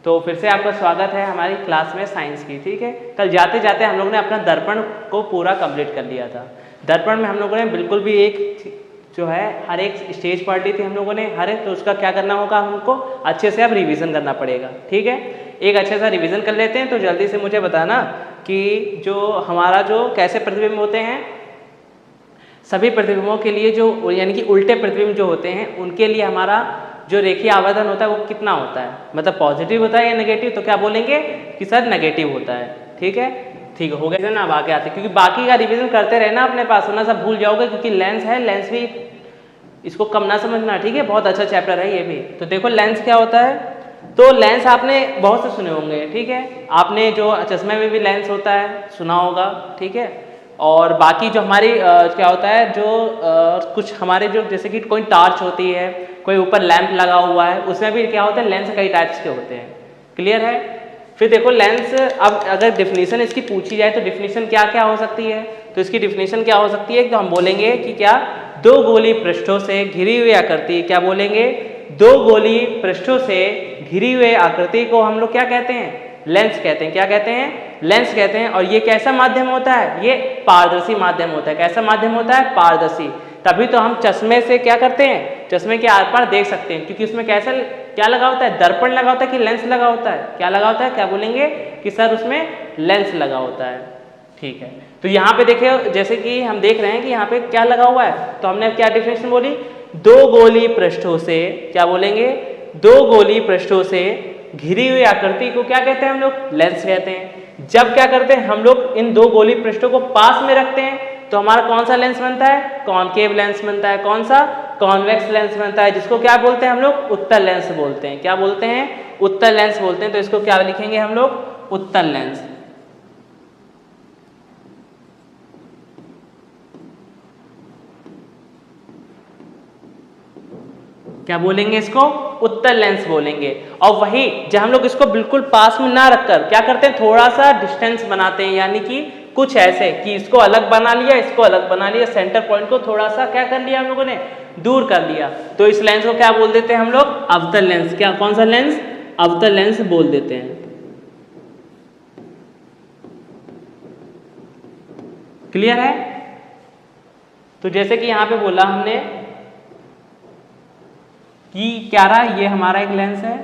तो फिर से आपका स्वागत है हमारी क्लास में साइंस की। ठीक है, कल जाते जाते हम लोग ने अपना दर्पण को पूरा कंप्लीट कर लिया था। दर्पण में हम लोगों ने बिल्कुल भी एक जो है हर एक स्टेज पढ़ ली थी हम लोगों ने हर एक, तो उसका क्या करना होगा हमको अच्छे से अब रिवीजन करना पड़ेगा। ठीक है, एक अच्छे सा रिवीजन कर लेते हैं। तो जल्दी से मुझे बताना कि जो हमारा जो कैसे प्रतिबिंब होते हैं, सभी प्रतिबिंबों के लिए जो यानी कि उल्टे प्रतिबिंब जो होते हैं उनके लिए हमारा जो रेखीय आवर्धन होता है वो कितना होता है, मतलब पॉजिटिव होता है या नेगेटिव। तो क्या बोलेंगे कि सर नेगेटिव होता है। ठीक है, ठीक हो गया ना। अब आगे आते, क्योंकि बाकी का रिवीजन करते रहना अपने पास, वरना सब भूल जाओगे, क्योंकि लेंस है, लेंस भी इसको कम ना समझना। ठीक है, बहुत अच्छा चैप्टर है ये भी। तो देखो लेंस क्या होता है। तो लेंस आपने बहुत से सुने होंगे। ठीक है, आपने जो चश्मे में भी लेंस होता है सुना होगा। ठीक है, और बाकी जो हमारी क्या होता है जो कुछ हमारे जो जैसे कि कोई टार्च होती है, कोई ऊपर लैंप लगा हुआ है, उसमें भी क्या होता है लेंस कई टाइप्स के होते हैं। क्लियर है। फिर देखो लेंस, अब अगर डिफिनीशन इसकी पूछी जाए तो डिफिनीशन क्या क्या हो सकती है। तो इसकी डिफिनीशन क्या हो सकती है, तो हम बोलेंगे कि क्या दो गोली पृष्ठों से घिरी हुई आकृति, क्या बोलेंगे दो गोली पृष्ठों से घिरी हुई आकृति को हम लोग क्या कहते हैं, लेंस कहते हैं। क्या कहते हैं, लेंस कहते हैं। और ये कैसा माध्यम होता है, ये पारदर्शी माध्यम होता है। कैसा माध्यम होता है, पारदर्शी। तभी तो हम चश्मे से क्या करते हैं, चश्मे के आर पार देख सकते हैं, क्योंकि उसमें कैसा क्या लगा होता है, दर्पण लगा होता है कि लेंस लगा होता है, क्या लगा होता है, क्या बोलेंगे कि सर उसमें लेंस लगा होता है। ठीक है, तो यहाँ पे देखिए जैसे कि हम देख रहे हैं कि यहाँ पे क्या लगा हुआ है, तो हमने क्या डिफिनेशन बोली, दो गोली पृष्ठों से, क्या बोलेंगे दो गोली पृष्ठों से घिरी हुई आकृति को क्या कहते हैं हम लोग, लेंस कहते हैं। जब क्या करते हैं हम लोग इन दो गोली पृष्ठों को पास में रखते हैं तो हमारा कौन सा लेंस बनता है, कॉनकेव लेंस बनता है। कौन सा, कॉन्वेक्स लेंस बनता है, जिसको क्या बोलते हैं हम लोग, उत्तल लेंस बोलते हैं। क्या बोलते हैं, उत्तल लेंस बोलते हैं। तो इसको क्या लिखेंगे हम लोग, उत्तल लेंस। क्या बोलेंगे इसको, उत्तल लेंस बोलेंगे। और वही जब हम लोग इसको बिल्कुल पास में ना रखकर क्या करते हैं, थोड़ा सा डिस्टेंस बनाते हैं, यानी कि कुछ ऐसे कि इसको अलग बना लिया, इसको अलग बना लिया, सेंटर पॉइंट को थोड़ा सा क्या कर लिया हम लोगों ने, दूर कर लिया। तो इस लेंस को क्या बोल देते हैं हम लोग, अवतल लेंस। क्या, कौन सा लेंस, अवतल लेंस बोल देते हैं। क्लियर है। तो जैसे कि यहां पे बोला हमने कि क्या रहा, ये हमारा एक लेंस है,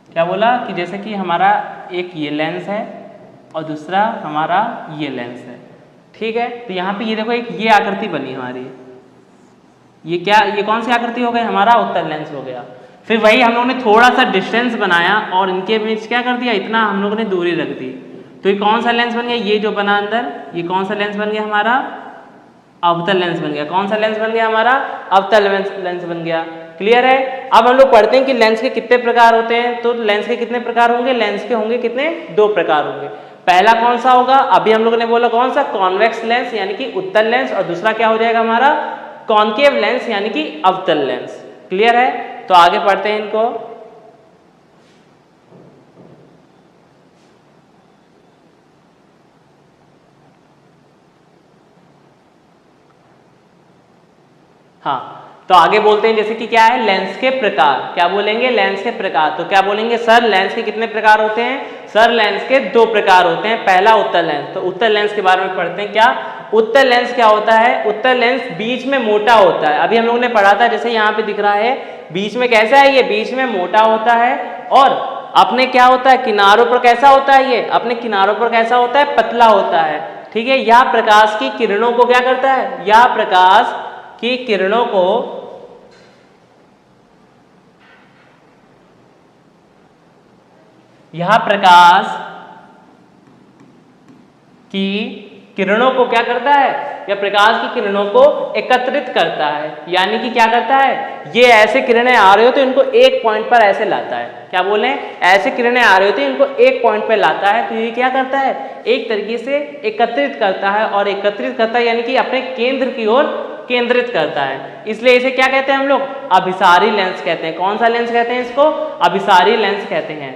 क्या बोला कि जैसे कि हमारा एक ये लेंस है और दूसरा हमारा ये लेंस है। ठीक है, तो यहाँ पे ये देखो एक ये आकृति बनी हमारी, ये क्या, ये कौन सी आकृति हो गई, हमारा उत्तल लेंस हो गया। फिर वही हम लोगों ने थोड़ा सा डिस्टेंस बनाया और इनके बीच क्या कर दिया, इतना हम लोगों ने दूरी रख दी। तो ये कौन सा लेंस बन गया, ये जो बना अंदर, ये कौन सा लेंस बन गया हमारा, अवतल लेंस बन गया। कौन सा लेंस बन गया हमारा, अवतल लेंस बन गया। क्लियर है। अब हम लोग पढ़ते हैं कि लेंस के कितने प्रकार होते हैं। तो लेंस के कितने प्रकार होंगे, लेंस के होंगे कितने, दो प्रकार होंगे। पहला कौन सा होगा, अभी हम लोगों ने बोला कौन सा, कॉन्वेक्स लेंस यानी कि उत्तल लेंस, और दूसरा क्या हो जाएगा हमारा, कॉनकेव लेंस यानी कि अवतल लेंस। क्लियर है। तो आगे पढ़ते हैं इनको। हाँ, तो आगे बोलते हैं जैसे कि क्या है, लेंस के प्रकार। क्या बोलेंगे, लेंस के प्रकार। तो क्या बोलेंगे सर, लेंस के कितने प्रकार होते हैं, सर लेंस के दो प्रकार होते हैं। पहला उत्तल लेंस। तो उत्तल लेंस के बारे में पढ़ते हैं। क्या उत्तल लेंस क्या होता है, उत्तल लेंस बीच में मोटा होता है। अभी हम लोगों ने पढ़ा था, जैसे यहाँ पे दिख रहा है बीच में कैसा है, ये बीच में मोटा होता है, और अपने क्या होता है, किनारों पर कैसा होता है, ये अपने किनारों पर कैसा होता है, पतला होता है। ठीक है, यह प्रकाश की किरणों को क्या करता है, यह प्रकाश की किरणों को यह प्रकाश की किरणों को क्या करता है, या प्रकाश की किरणों को एकत्रित करता है। यानी कि क्या करता है, ये ऐसे किरणें आ रही हो तो इनको एक पॉइंट पर ऐसे लाता है। क्या बोले, ऐसे किरणें आ रही होती है इनको एक पॉइंट पर लाता है। तो ये क्या करता है, एक तरीके से एकत्रित करता है, और एकत्रित करता है यानी कि अपने केंद्र की ओर केंद्रित करता है। इसलिए इसे क्या कहते हैं हम लोग, अभिसारी लेंस कहते हैं। कौन सा लेंस कहते हैं इसको, अभिसारी लेंस कहते हैं।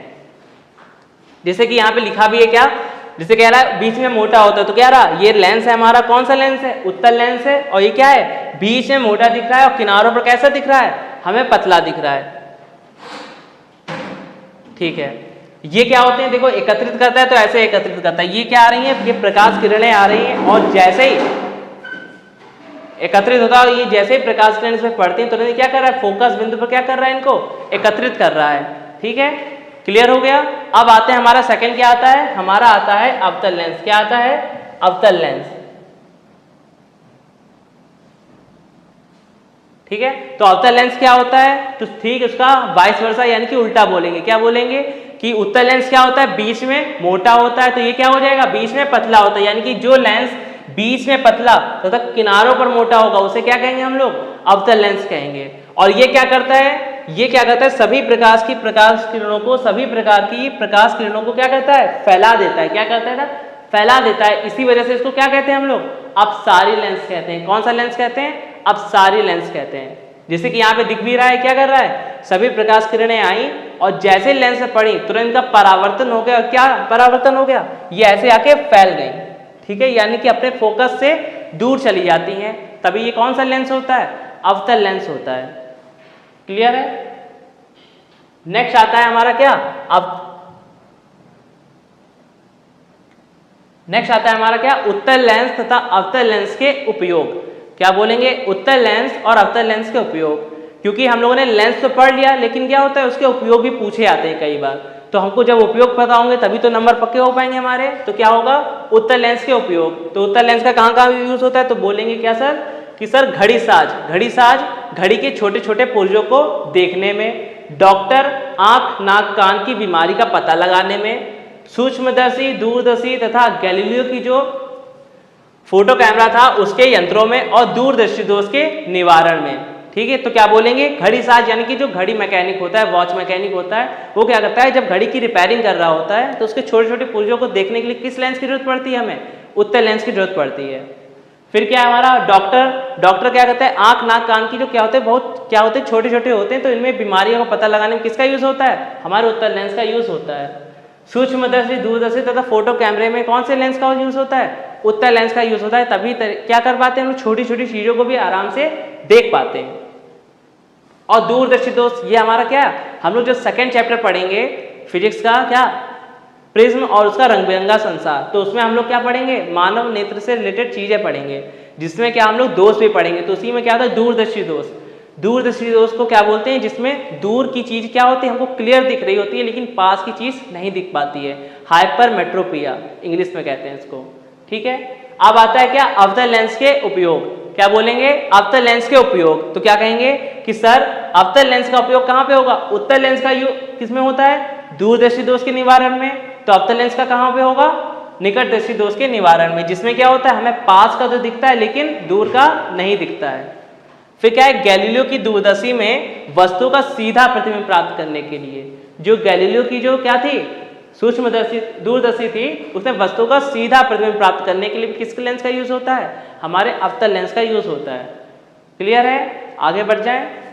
जैसे कि यहाँ पे लिखा भी है क्या, जैसे कह रहा है बीच में मोटा होता है, तो क्या रहा, ये लेंस है हमारा, कौन सा लेंस है, उत्तल लेंस है, और ये क्या है, बीच में मोटा दिख रहा है और किनारों पर कैसा दिख रहा है, हमें पतला दिख रहा है। ठीक है, ये क्या होते हैं, देखो एकत्रित करता है तो ऐसे एकत्रित करता है। ये क्या आ रही है, ये प्रकाश किरणें आ रही हैं और जैसे ही एकत्रित होता है, ये जैसे ही प्रकाश किरण इसमें पड़ती है तुरंत क्या कर रहा है, फोकस बिंदु पर क्या कर रहा है, इनको एकत्रित कर रहा है। ठीक है, क्लियर हो गया। अब आते हैं, हमारा सेकंड क्या आता है, हमारा आता है अवतल लेंस। क्या आता है, अवतल लेंस। ठीक है, तो अवतल लेंस क्या होता है, तो ठीक उसका वाइस वर्सा यानी कि उल्टा बोलेंगे। क्या बोलेंगे कि उत्तल लेंस क्या होता है, बीच में मोटा होता है, तो ये क्या हो जाएगा, बीच में पतला होता है। यानी कि जो लेंस बीच में पतला तथा तो किनारों पर मोटा होगा उसे क्या कहेंगे हम लोग, अवतल लेंस कहेंगे। और ये क्या करता है, ये क्या करता है, सभी प्रकाश की प्रकाश किरणों को, सभी प्रकार की प्रकाश किरणों को क्या करता है, फैला देता है। क्या करता है ना, फैला देता है। इसी वजह से इसको क्या कहते हैं हम लोग, अपसारी लेंस कहते हैं। कौन सा लेंस कहते हैं, अपसारी लेंस कहते हैं। जैसे कि यहाँ पे दिख भी रहा है, क्या कर रहा है, सभी प्रकाश किरणें आई और जैसे लेंस से पड़ी तुरंत का परावर्तन हो गया। क्या परावर्तन हो गया, ये ऐसे आके फैल गई। ठीक है, यानी कि अपने फोकस से दूर चली जाती हैं, तभी ये कौन सा लेंस होता है, अवतल लेंस होता है। क्लियर है। नेक्स्ट आता है हमारा क्या, अब नेक्स्ट आता है हमारा क्या, उत्तल लेंस तथा अवतल लेंस के उपयोग। क्या बोलेंगे, उत्तल लेंस और अवतल लेंस के उपयोग। क्योंकि हम लोगों ने लेंस तो पढ़ लिया, लेकिन क्या होता है उसके उपयोग भी पूछे जाते हैं कई बार। तो हमको जब उपयोग पता होंगे तभी तो नंबर पक्के हो पाएंगे हमारे। तो क्या होगा, उत्तल लेंस के उपयोग। तो उत्तल लेंस का कहाँ कहाँ यूज होता है, तो बोलेंगे क्या सर, कि सर घड़ी साज, घड़ी साज घड़ी के छोटे छोटे पुर्जों को देखने में, डॉक्टर आंख नाक कान की बीमारी का पता लगाने में, सूक्ष्मदर्शी दूरदर्शी तथा गैलीलियो की जो फोटो कैमरा था उसके यंत्रों में, और दूरदर्शी दोष के निवारण में। ठीक है, तो क्या बोलेंगे, घड़ी साज यानी कि जो घड़ी मैकेनिक होता है, वॉच मैकेनिक होता है, वो क्या करता है, जब घड़ी की रिपेयरिंग कर रहा होता है तो उसके छोटे छोटे पुर्जों को देखने के लिए किस लेंस की जरूरत पड़ती है, हमें उत्तल लेंस की जरूरत पड़ती है। फिर क्या है हमारा डॉक्टर क्या करता है, आंख नाक कान की जो क्या होते हैं, बहुत क्या होते हैं, छोटे छोटे होते हैं, तो इनमें बीमारियों का पता लगाने में किसका यूज होता है, हमारे उत्तल लेंस का यूज होता है। सूक्ष्मदर्शी दूरदर्शी तथा फोटो कैमरे में कौन से लेंस का यूज होता है, उत्तल लेंस का यूज होता है। तभी क्या कर पाते हैं हम लोग, छोटी छोटी चीजों को भी आराम से देख पाते हैं। और दूरदर्शी दोष, ये हमारा क्या, हम लोग जो सेकंड चैप्टर पढ़ेंगे फिजिक्स का, क्या प्रिज्म और उसका रंग बिरंगा संसार, तो उसमें हम लोग क्या पढ़ेंगे, मानव नेत्र से रिलेटेड चीजें पढ़ेंगे, जिसमें क्या हम लोग दोष भी पढ़ेंगे। तो उसी में क्या होता है, दूरदर्शी दोष। दूरदर्शी दोष को क्या बोलते हैं, जिसमें दूर की चीज क्या होती है, हमको क्लियर दिख रही होती है लेकिन पास की चीज नहीं दिख पाती है, हाइपरमेट्रोपिया इंग्लिश में कहते हैं इसको। ठीक है, अब आता है क्या, अवतल लेंस के उपयोग। क्या बोलेंगे, अवतल लेंस के उपयोग। तो क्या कहेंगे कि सर अवतल लेंस का उपयोग कहाँ पे होगा, उत्तल लेंस का किसमें होता है, दूरदर्शी दोष के निवारण में। तो अवतल लेंस का कहाँ पे होगा, निकटदर्शी दोष के निवारण में, जिसमें क्या होता है, हमें पास का तो दिखता है लेकिन दूर का नहीं दिखता है। फिर क्या है, गैलीलियो की दूरदर्शी में वस्तु का सीधा प्रतिबिंब प्राप्त करने के लिए, जो गैलीलियो की जो क्या थी, सूक्ष्मदर्शी दूरदर्शी थी, उसने वस्तु का सीधा प्रतिबिंब प्राप्त करने के लिए किसके लेंस का यूज होता है, हमारे अवतल लेंस का यूज होता है। क्लियर है, आगे बढ़ जाएं।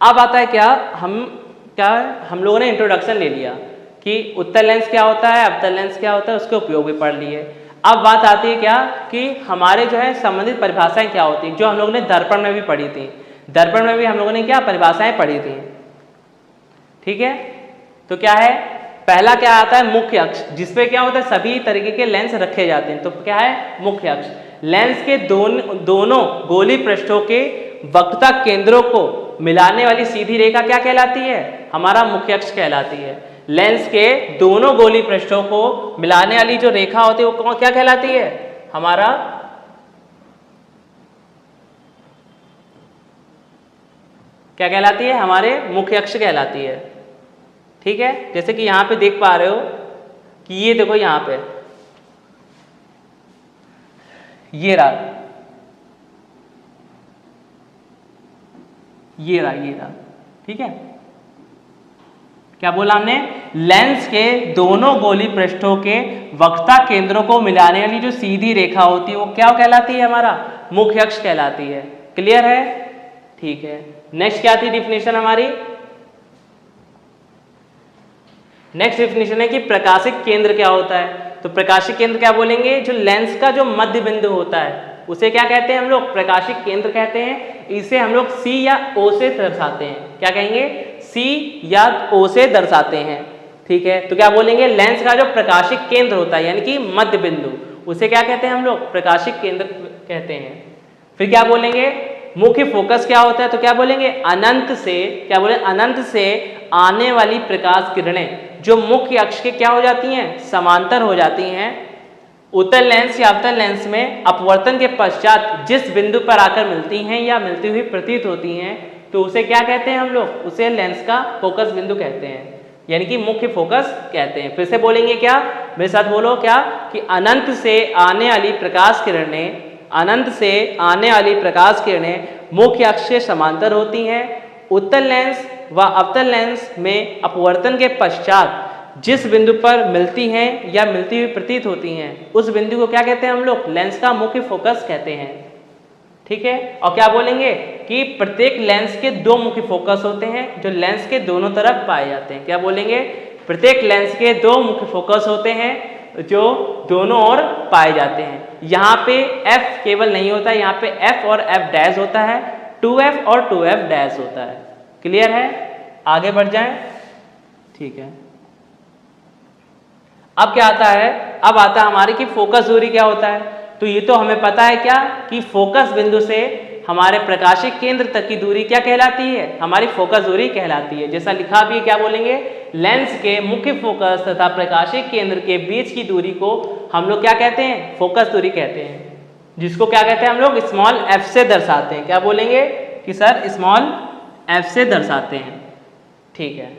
अब आता है क्या, हम लोगों ने इंट्रोडक्शन ले लिया कि उत्तल लेंस क्या होता है, अवतल लेंस क्या होता है, उसके उपयोग भी पढ़ लिए। अब बात आती है क्या, कि हमारे जो है संबंधित परिभाषाएं क्या होती हैं, जो हम लोगों ने दर्पण में भी पढ़ी थी। दर्पण में भी हम लोगों ने क्या परिभाषाएं पढ़ी थी। ठीक है, तो क्या है, पहला क्या आता है, मुख्य अक्ष, जिसपे क्या होता है, सभी तरीके के लेंस रखे जाते हैं। तो क्या है, मुख्य अक्ष। लेंस के दोनों गोली पृष्ठों के वक्रता केंद्रों को मिलाने वाली सीधी रेखा क्या कहलाती है, हमारा मुख्य अक्ष कहलाती है। लेंस के दोनों गोली पृष्ठों को मिलाने वाली जो रेखा होती है वो क्या कहलाती है, हमारा क्या कहलाती है, हमारे मुख्य अक्ष कहलाती है। ठीक है, जैसे कि यहां पे देख पा रहे हो कि ये देखो, यहां पे ये रहा, ये रहा। ठीक है, क्या बोला हमने, लेंस के दोनों गोली पृष्ठों के वक्रता केंद्रों को मिलाने वाली जो सीधी रेखा होती है वो क्या कहलाती है, हमारा मुख्य अक्ष कहलाती है। क्लियर है, ठीक है। नेक्स्ट क्या थी डिफिनेशन हमारी, नेक्स्ट डिफिनेशन है कि प्रकाशिक केंद्र क्या होता है। तो प्रकाशिक केंद्र क्या बोलेंगे, जो लेंस का जो मध्य बिंदु होता है उसे क्या कहते हैं हम लोग, प्रकाशिक केंद्र कहते हैं। इसे हम लोग C या O से दर्शाते हैं। क्या कहेंगे, C या O से दर्शाते हैं। ठीक है, तो क्या बोलेंगे, लेंस का जो प्रकाशिक केंद्र होता है यानी कि मध्य बिंदु, उसे क्या कहते हैं हम लोग, प्रकाशिक केंद्र कहते हैं। फिर क्या बोलेंगे, मुख्य फोकस क्या होता है, तो क्या बोलेंगे, अनंत से, क्या बोले, अनंत से आने वाली प्रकाश किरणें जो मुख्य अक्ष के क्या हो जाती हैं, समांतर हो जाती हैं, उत्तल लेंस या अवतल लेंस में अपवर्तन के पश्चात जिस बिंदु पर आकर मिलती हैं या मिलती हुई प्रतीत होती हैं, तो उसे क्या कहते हैं हम लोग, उसे लेंस का फोकस बिंदु कहते हैं, यानी कि मुख्य फोकस कहते हैं। फिर से बोलेंगे क्या, मेरे साथ बोलो क्या, कि अनंत से आने वाली प्रकाश किरणें, अनंत से आने वाली प्रकाश किरणें मुख्य अक्ष से समांतर होती हैं। उत्तल लेंस व अवतल लेंस में अपवर्तन के पश्चात जिस बिंदु पर मिलती हैं या मिलती हुई प्रतीत होती हैं, उस बिंदु को क्या कहते हैं हम लोग, लेंस का मुख्य फोकस कहते हैं। ठीक है, और क्या बोलेंगे कि प्रत्येक लेंस के दो मुख्य फोकस होते हैं जो लेंस के दोनों तरफ पाए जाते हैं। क्या बोलेंगे, प्रत्येक लेंस के दो मुख्य फोकस होते हैं जो दोनों ओर पाए जाते हैं। यहाँ पे F केवल नहीं होता है, यहाँ पे F और F डैश होता है, 2F और 2F डैश होता है। क्लियर है, आगे बढ़ जाएं। ठीक है, अब क्या आता है, अब आता है हमारी कि फोकस दूरी क्या होता है। तो ये तो हमें पता है क्या, कि फोकस बिंदु से हमारे प्रकाशिक केंद्र तक की दूरी क्या कहलाती है, हमारी फोकस दूरी कहलाती है। जैसा लिखा भी है, क्या बोलेंगे, लेंस के मुख्य फोकस तथा प्रकाशिक केंद्र के बीच की दूरी को हम लोग क्या कहते हैं, फोकस दूरी कहते हैं, जिसको क्या कहते हैं हम लोग, स्मॉल f से दर्शाते हैं। क्या बोलेंगे कि सर स्मॉल f से दर्शाते हैं। ठीक है,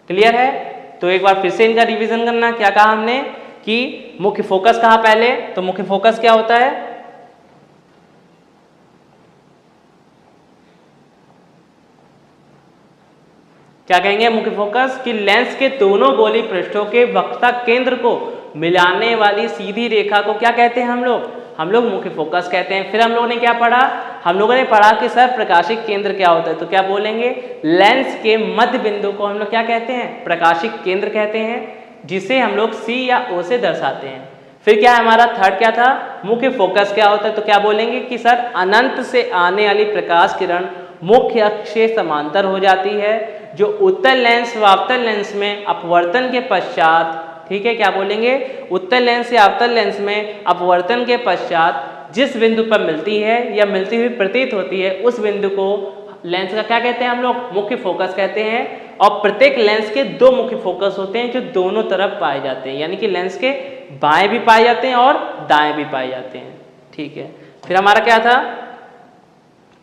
क्लियर है। तो एक बार फिर से इनका रिवीजन करना, क्या कहा हमने कि मुख्य फोकस कहा पहले, तो मुख्य फोकस क्या होता है, क्या कहेंगे, मुख्य फोकस कि लेंस के दोनों गोली पृष्ठों के वक्रता केंद्र को मिलाने वाली सीधी रेखा को क्या कहते हैं हम लोग मुख्य फोकस कहते हैं। फिर हम लोगों ने क्या पढ़ा, हम लोगों ने पढ़ा कि सर प्रकाशिक केंद्र क्या होता है, तो क्या बोलेंगे, लेंस के मध्य बिंदु को हम लोग क्या कहते हैं, प्रकाशिक केंद्र कहते हैं, जिसे हम लोग C या O से दर्शाते हैं। फिर क्या है हमारा थर्ड क्या था, मुख्य फोकस क्या होता है, तो क्या बोलेंगे कि सर अनंत से आने वाली प्रकाश किरण मुख्य अक्ष से समांतर हो जाती है, जो उत्तल लेंस व अवतल लेंस में अपवर्तन के पश्चात, ठीक है, क्या बोलेंगे, उत्तल लेंस या अवतल लेंस में अपवर्तन के पश्चात जिस बिंदु पर मिलती है या मिलती हुई प्रतीत होती है, उस बिंदु को लेंस का क्या कहते हैं हम लोग, मुख्य फोकस कहते हैं। और प्रत्येक लेंस के दो मुख्य फोकस होते हैं जो दोनों तरफ पाए जाते हैं, यानी कि लेंस के बाएं भी पाए जाते हैं और दाएं भी पाए जाते हैं। ठीक है, फिर हमारा क्या था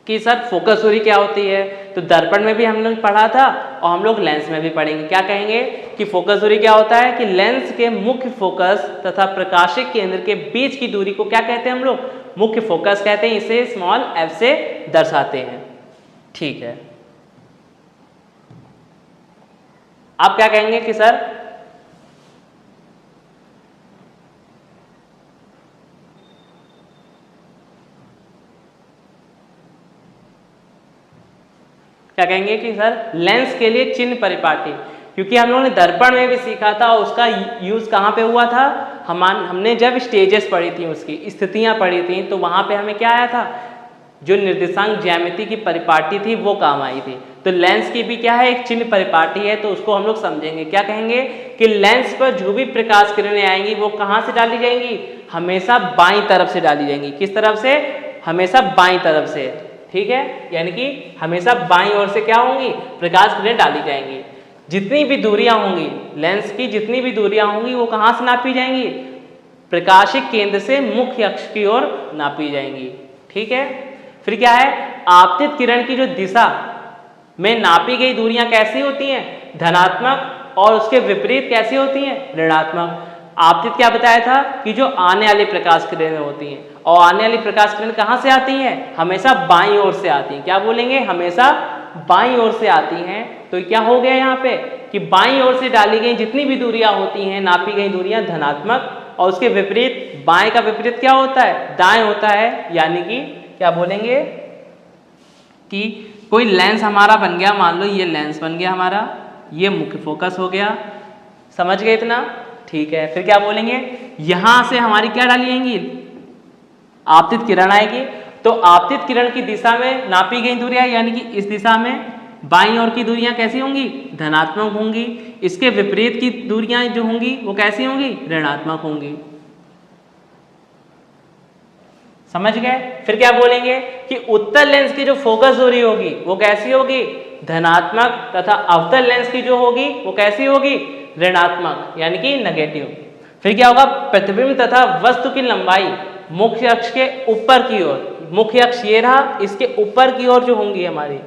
कि सर फोकस दूरी क्या होती है, तो दर्पण में भी हम लोग पढ़ा था और हम लोग लेंस में भी पढ़ेंगे। क्या कहेंगे कि फोकस दूरी क्या होता है, कि लेंस के मुख्य फोकस तथा प्रकाशिक केंद्र के बीच की दूरी को क्या कहते हैं हम लोग, मुख्य फोकस कहते हैं, इसे स्मॉल f से दर्शाते हैं। ठीक है, आप क्या कहेंगे कि सर क्या कहेंगे कि सर लेंस के लिए चिन्ह परिपाटी, क्योंकि हम लोगों ने दर्पण में भी सीखा था और उसका यूज कहाँ पे हुआ था, हमने जब स्टेजेस पढ़ी थी, उसकी स्थितियां पढ़ी थी, तो वहां पे हमें क्या आया था, जो निर्देशांक ज्यामिति की परिपाटी थी वो काम आई थी। तो लेंस की भी क्या है, एक चिन्ह परिपाटी है, तो उसको हम लोग समझेंगे। क्या कहेंगे कि लेंस पर जो भी प्रकाश किरणें आएंगी वो कहाँ से डाली जाएंगी, हमेशा बाईं तरफ से डाली जाएंगी। किस तरफ से, हमेशा बाईं तरफ से। ठीक है, यानी कि हमेशा बाईं ओर से क्या होंगी, प्रकाश किरणें डाली जाएंगी। जितनी भी दूरियां होंगी लेंस की, जितनी भी दूरियां होंगी वो कहाँ से नापी जाएंगी, प्रकाशिक केंद्र से मुख्य अक्ष की ओर नापी जाएंगी। ठीक है, फिर क्या है, आपतित किरण की जो दिशा में नापी गई दूरियां कैसी होती हैं, धनात्मक, और उसके विपरीत कैसी होती हैं, ऋणात्मक। आपतित क्या बताया था कि जो आने वाली प्रकाश किरणें होती हैं, और आने वाली प्रकाश किरण कहाँ से आती हैं, हमेशा बाईं ओर से आती हैं। क्या बोलेंगे, हमेशा बाईं ओर से आती हैं। तो क्या हो गया यहाँ पे कि बाईं ओर से डाली गई जितनी भी दूरियां होती हैं, नापी गई दूरियां धनात्मक, और उसके विपरीत बाएं का विपरीत क्या होता है, दाएं होता है। यानी कि क्या बोलेंगे कि कोई लेंस हमारा बन गया, मान लो ये लेंस बन गया हमारा, ये मुख्य फोकस हो गया, समझ गए इतना। ठीक है, फिर क्या बोलेंगे, यहां से हमारी क्या डाली जाएंगी, आपतित किरण आएगी। तो आपतित किरण की दिशा में नापी गई दूरियां यानी कि इस दिशा में बाईं ओर की दूरियां कैसी होंगी, धनात्मक होंगी। इसके विपरीत की दूरियां जो होंगी वो कैसी होंगी, ऋणात्मक होंगी। समझ गए। फिर क्या बोलेंगे कि उत्तल लेंस की जो फोकस दूरी होगी वो कैसी होगी, धनात्मक, तथा अवतल लेंस की जो होगी वो कैसी होगी, ऋणात्मक यानी कि नेगेटिव। फिर क्या होगा, प्रतिबिंब तथा वस्तु की लंबाई मुख्य अक्ष के ऊपर की ओर, मुख्य अक्ष ये रहा, इसके ऊपर की ओर जो होंगी हमारी,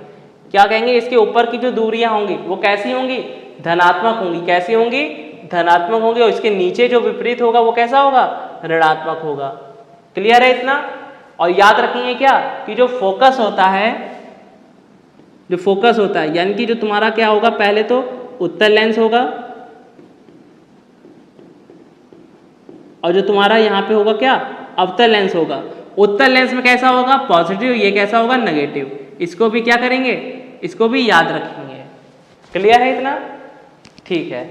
क्या कहेंगे, इसके ऊपर की जो दूरियां होंगी वो कैसी होंगी, धनात्मक होंगी। कैसी होंगी, धनात्मक होंगी। और इसके नीचे जो विपरीत होगा वो कैसा होगा, ऋणात्मक होगा। क्लियर है इतना। और याद रखेंगे क्या कि जो फोकस होता है, जो फोकस होता है यानी कि जो तुम्हारा क्या होगा, पहले तो उत्तल लेंस होगा और जो तुम्हारा यहाँ पे होगा क्या, अवतल लेंस होगा। उत्तल लेंस में कैसा होगा, पॉजिटिव, ये कैसा होगा, नेगेटिव। इसको भी क्या करेंगे, इसको भी याद रखेंगे। क्लियर है इतना, ठीक है,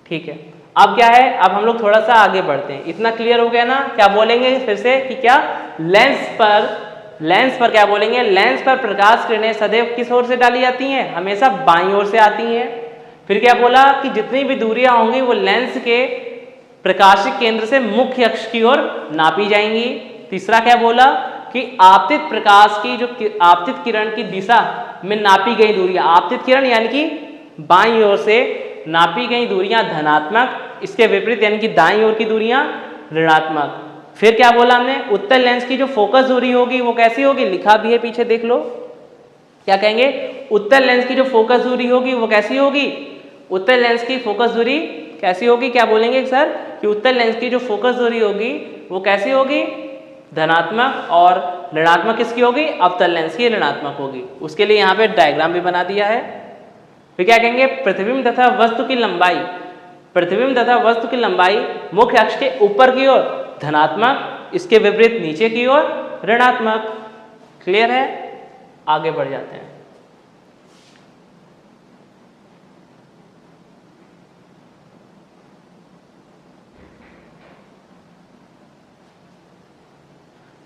ठीक है। अब क्या है, अब हम लोग थोड़ा सा आगे बढ़ते हैं। इतना क्लियर हो गया ना। क्या बोलेंगे फिर से कि क्या, लेंस पर क्या बोलेंगे, लेंस पर प्रकाश किरणें सदैव किस ओर से डाली जाती हैं, हमेशा बाईं ओर से आती हैं। फिर क्या बोला कि जितनी भी दूरियां होंगी वो लेंस के प्रकाशिक केंद्र से मुख्य अक्ष की ओर नापी जाएंगी। तीसरा क्या बोला कि आपतित प्रकाश की जो आपतित किरण की दिशा में नापी गई दूरियां, आपतित किरण यानी कि बाईं ओर से नापी गई दूरियां धनात्मक, इसके विपरीत यानी कि दाईं ओर की दूरियां ऋणात्मक। फिर क्या बोला हमने, उत्तल लेंस की जो फोकस दूरी होगी वो कैसी होगी, लिखा भी है पीछे देख लो। क्या कहेंगे, उत्तल लेंस की जो फोकस दूरी होगी वो कैसी होगी, उत्तल लेंस की फोकस दूरी कैसी होगी, क्या बोलेंगे सर कि उत्तल लेंस की जो फोकस दूरी होगी वो कैसी होगी, धनात्मक, और ऋणात्मक किसकी होगी, अवतल लेंस की ऋणात्मक होगी। उसके लिए यहाँ पे डायग्राम भी बना दिया है। फिर क्या कहेंगे, प्रतिबिंब तथा वस्तु की लंबाई, प्रतिबिंब तथा वस्तु की लंबाई मुख्य अक्ष के ऊपर की ओर धनात्मक, इसके विपरीत नीचे की ओर ऋणात्मक। क्लियर है, आगे बढ़ जाते हैं।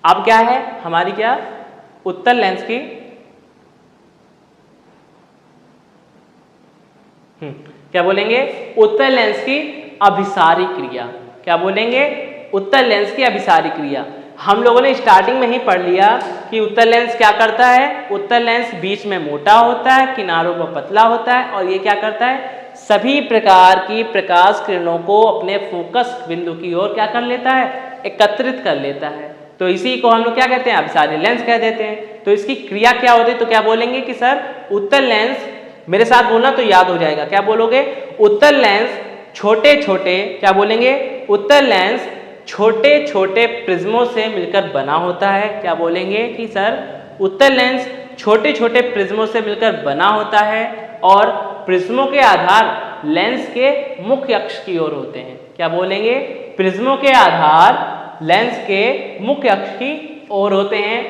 अब क्या है हमारी, क्या उत्तल लेंस की क्या बोलेंगे, उत्तल लेंस की अभिसारी क्रिया। क्या बोलेंगे, उत्तल लेंस की अभिसारी क्रिया। हम लोगों ने स्टार्टिंग में ही पढ़ लिया कि उत्तल लेंस क्या करता है, उत्तल लेंस बीच में मोटा होता है, किनारों पर पतला होता है, और ये क्या करता है, सभी प्रकार की प्रकाश किरणों को अपने फोकस बिंदु की ओर क्या कर लेता है, एकत्रित कर लेता है। तो इसी को हम लोग क्या कहते हैं, अभिसारी लेंस कह देते हैं। तो इसकी क्रिया क्या होती है, तो क्या बोलेंगे कि सर उत्तल लेंस, मेरे साथ बोलना तो याद हो जाएगा। क्या बोलोगे, उत्तल लेंस छोटे छोटे, क्या बोलेंगे, उत्तल लेंस छोटे छोटे प्रिज्मों से मिलकर बना होता है। क्या बोलेंगे कि सर उत्तल लेंस छोटे छोटे प्रिज्मों से मिलकर बना होता है और प्रिज्मों के आधार लेंस के मुख्य अक्ष की ओर होते हैं। क्या बोलेंगे, प्रिज्मों के आधार लेंस के मुख्य अक्ष की ओर होते हैं।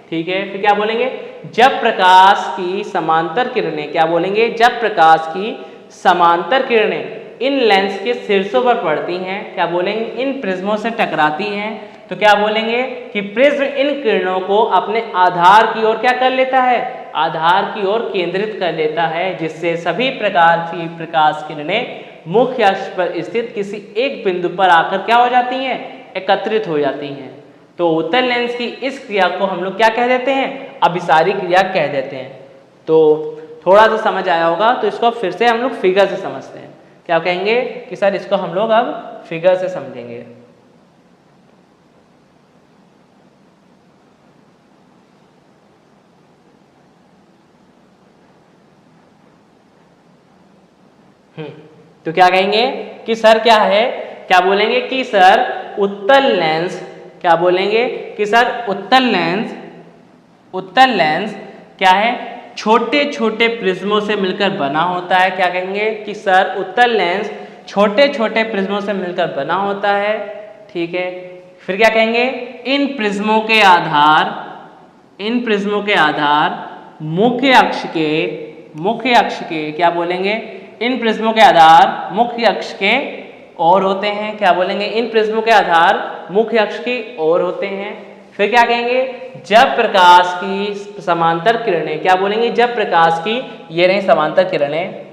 ठीक है, फिर क्या बोलेंगे, जब प्रकाश की समांतर किरणें, क्या बोलेंगे, जब प्रकाश की समांतर किरणें इन लेंस के शीर्षों पर पड़ती हैं, क्या बोलेंगे, इन प्रिज्मों से टकराती हैं, तो क्या बोलेंगे कि प्रिज्म इन किरणों को अपने आधार की ओर क्या कर लेता है, आधार की ओर केंद्रित कर लेता है, जिससे सभी प्रकार की प्रकाश किरणें मुख्य अक्ष पर स्थित किसी एक बिंदु पर आकर क्या हो जाती हैं, एकत्रित हो जाती हैं। तो उत्तल लेंस की इस क्रिया को हम लोग क्या कह देते हैं, अभिसारी क्रिया कह देते हैं। तो थोड़ा सा समझ आया होगा, तो इसको फिर से हम लोग फिगर से समझते हैं। क्या कहेंगे कि सर इसको हम लोग अब फिगर से समझेंगे। तो क्या कहेंगे कि सर क्या है, क्या बोलेंगे कि सर उत्तल लेंस, क्या बोलेंगे कि सर उत्तल लेंस क्या है, छोटे छोटे प्रिज्मों से मिलकर बना होता है। क्या कहेंगे कि सर उत्तल लेंस छोटे छोटे प्रिज्मों से मिलकर बना होता है। ठीक है, फिर क्या कहेंगे, इन प्रिज्मों के आधार मुख्य अक्ष के क्या बोलेंगे, इन प्रिज्मों के आधार मुख्य अक्ष के ओर होते हैं। क्या बोलेंगे? इन प्रिज्मों के आधार मुख्य अक्ष की ओर होते हैं। फिर क्या कहेंगे? जब प्रकाश की समांतर किरणें, क्या बोलेंगे? जब प्रकाश की, ये रही समांतर किरणें,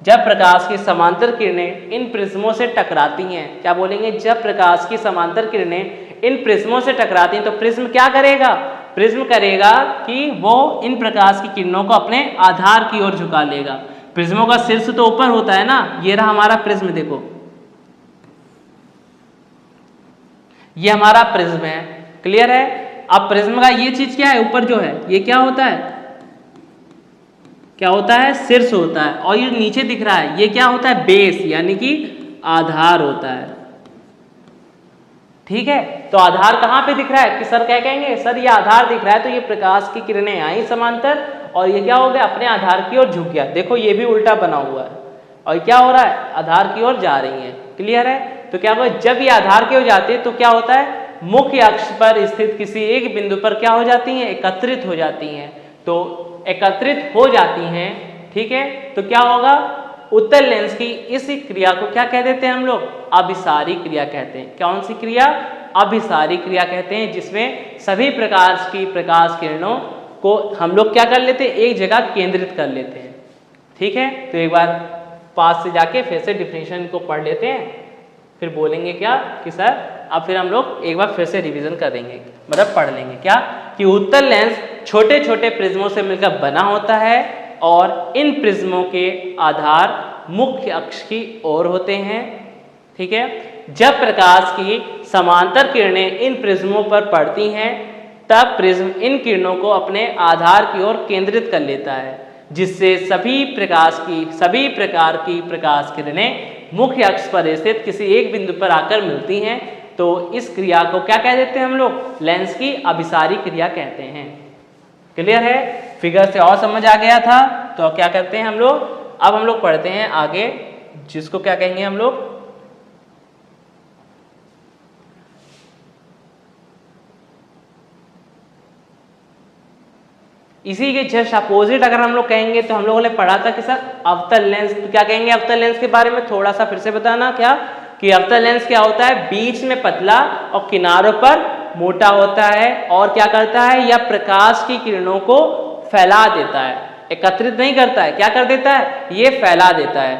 जब प्रकाश की समांतर किरणें इन प्रिज्मों से टकराती हैं, क्या बोलेंगे? जब प्रकाश की समांतर किरणें इन प्रिज्मों से टकराती हैं तो प्रिज्म क्या करेगा? प्रिज्म करेगा कि वो इन प्रकाश की किरणों को अपने आधार की ओर झुका लेगा। प्रिज्मों का शीर्ष तो ऊपर होता है ना, ये रहा हमारा प्रिज्म, देखो ये हमारा प्रिज्म है। क्लियर है? अब प्रिज्म का ये चीज क्या है? ऊपर जो है ये क्या होता है? क्या होता है? शीर्ष होता है। और ये नीचे दिख रहा है ये क्या होता है? बेस, यानी कि आधार होता है। ठीक है, तो आधार कहाँ पे दिख रहा है? कि सर क्या कहेंगे? सर ये आधार दिख रहा है तो ये प्रकाश की किरणें आई समांतर और ये क्या हो गया? अपने आधार की ओर झुक गया। देखो ये भी उल्टा बना हुआ है और क्या हो रहा है? आधार की ओर जा रही है। क्लियर है? तो क्या होगा? जब ये आधार की ओर जाती है तो क्या होता है? मुख्य अक्ष पर स्थित किसी एक बिंदु पर क्या हो जाती हैं? एकत्रित हो जाती हैं। तो एकत्रित हो जाती हैं, ठीक है, तो क्या होगा? उत्तल लेंस की इस क्रिया को क्या कह देते हैं हम लोग? अभिसारी क्रिया कहते हैं। कौन सी क्रिया? अभिसारी क्रिया कहते हैं, जिसमें सभी प्रकार की प्रकाश किरणों को हम लोग क्या कर लेते हैं? एक जगह केंद्रित कर लेते हैं। ठीक है, तो एक बार पास से जाके फिर से डिफिनेशन को पढ़ लेते हैं, फिर बोलेंगे क्या कि सर अब फिर हम लोग एक बार फिर से रिवीजन करेंगे, मतलब पढ़ लेंगे क्या कि उत्तल लेंस छोटे छोटे प्रिज्मों से मिलकर बना होता है और इन प्रिज्मों के आधार मुख्य अक्ष की ओर होते हैं। ठीक है, जब प्रकाश की समांतर किरणें इन प्रिज्मों पर पड़ती हैं तब प्रिज्म इन किरणों को अपने आधार की ओर केंद्रित कर लेता है, जिससे सभी प्रकार की प्रकाश किरणें मुख्य अक्ष पर स्थित किसी एक बिंदु पर आकर मिलती हैं। तो इस क्रिया को क्या कह देते हैं हम लोग? लेंस की अभिसारी क्रिया कहते हैं। क्लियर है? फिगर से और समझ आ गया था? तो क्या करते हैं हम लोग? अब हम लोग पढ़ते हैं आगे, जिसको क्या कहेंगे हम लोग? इसी के जस्ट अपोजिट अगर हम लोग कहेंगे तो हम लोगों ने पढ़ा था कि सर अवतल लेंस, तो क्या कहेंगे अवतल लेंस के बारे में? थोड़ा सा फिर से बताना क्या कि अवतल लेंस क्या होता है? बीच में पतला और किनारों पर मोटा होता है और क्या करता है? यह प्रकाश की किरणों को फैला देता है, एकत्रित नहीं करता है, क्या कर देता है? ये फैला देता है।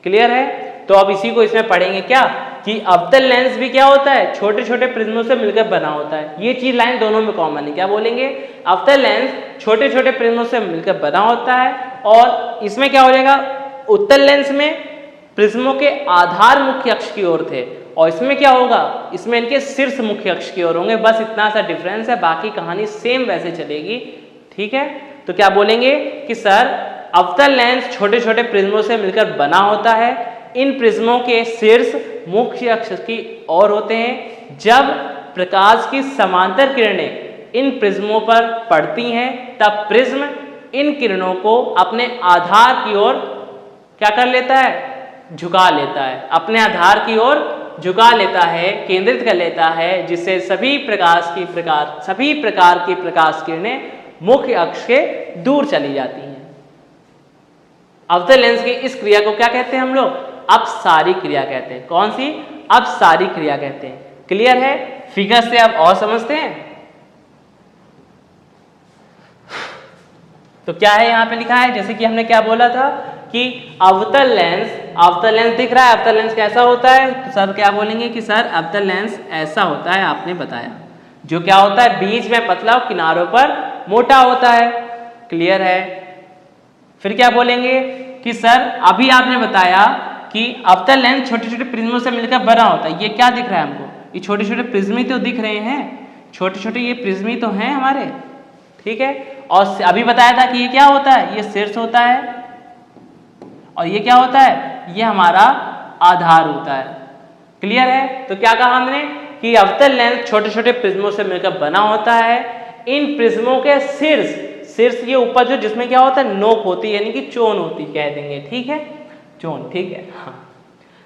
क्लियर है? तो अब इसी को इसमें पढ़ेंगे क्या कि अवतल लेंस भी क्या होता है? छोटे छोटे प्रिज्मों से मिलकर बना होता है। ये चीज लाइन दोनों में कॉमन है। क्या बोलेंगे? अवतल लेंस छोटे छोटे प्रिज्मों से मिलकर बना होता है और इसमें क्या हो जाएगा? उत्तल लेंस में प्रिज्मों के आधार मुख्य अक्ष की ओर थे और इसमें क्या होगा? इसमें इनके शीर्ष मुख्य अक्ष की ओर होंगे। बस इतना सा डिफरेंस है, बाकी कहानी सेम वैसे चलेगी। ठीक है, तो क्या बोलेंगे कि सर अवतल लेंस छोटे छोटे प्रिज्मों से मिलकर बना होता है। इन प्रिज्मों के शीर्ष मुख्य अक्ष की ओर होते हैं। जब प्रकाश की समांतर किरणें इन प्रिज्मों पर पड़ती हैं तब प्रिज्म इन किरणों को अपने आधार की ओर क्या कर लेता है? झुका लेता है, अपने आधार की ओर झुका लेता है, केंद्रित कर लेता है, जिससे सभी प्रकार की प्रकाश किरणें मुख्य अक्ष के दूर चली जाती हैं। अवतल लेंस की इस क्रिया को क्या कहते हैं हम लोग? अपसारी क्रिया कहते हैं। कौन सी? अपसारी क्रिया कहते हैं। क्लियर है? फिगर से अब और समझते हैं। तो क्या है यहाँ पे लिखा है? जैसे कि हमने क्या बोला था कि अवतल लेंस दिख रहा है। अवतल लेंस कैसा होता है? तो सर क्या बोलेंगे कि सर अवतल लेंस ऐसा होता है, आपने बताया, जो क्या होता है? बीच में पतला और किनारों पर मोटा होता है। क्लियर है? फिर क्या बोलेंगे कि सर अभी आपने बताया कि अवतल लेंस छोटे छोटे प्रिज्मों से मिलकर बना होता है। ये क्या दिख रहा है हमको? ये छोटे छोटे प्रिज्म ही तो दिख रहे हैं, छोटे छोटे ये प्रिज्म ही तो हैं हमारे। ठीक है, और अभी बताया था कि ये क्या होता है? ये शीर्ष होता है और ये क्या होता है? ये हमारा आधार होता है। क्लियर है? तो क्या कहा हमने कि अवतल लेंस छोटे छोटे प्रिज्मों से मिलकर बना होता है। इन प्रिज्मों के शीर्ष ये ऊपर जो जिसमें क्या होता है? नोक होती है, यानी कि चोन होती कह देंगे। ठीक है, चोन। ठीक है, हाँ।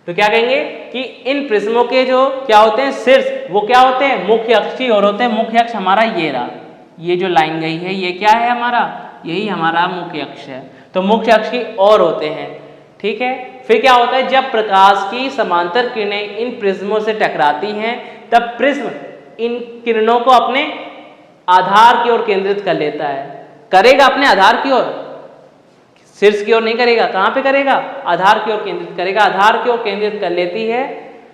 तो क्या कहेंगे कि इन प्रिज्मों के जो क्या होते हैं? शीर्ष, वो क्या होते हैं? मुख्य अक्ष की ओर होते हैं। मुख्य अक्ष हमारा ये रहा, ये जो लाइन गई है ये क्या है हमारा? यही हमारा मुख्य अक्ष है। तो मुख्य अक्ष की ओर होते हैं। ठीक ठीक है। फिर क्या होता है, जब प्रकाश की समांतर किरणें इन प्रिज्मों से टकराती हैं तब प्रिज्म इन किरणों को अपने आधार की ओर केंद्रित कर लेता है। करेगा अपने आधार की ओर, शीर्ष की ओर नहीं करेगा। कहाँ पे करेगा, आधार की ओर केंद्रित करेगा। आधार की ओर केंद्रित कर लेती है,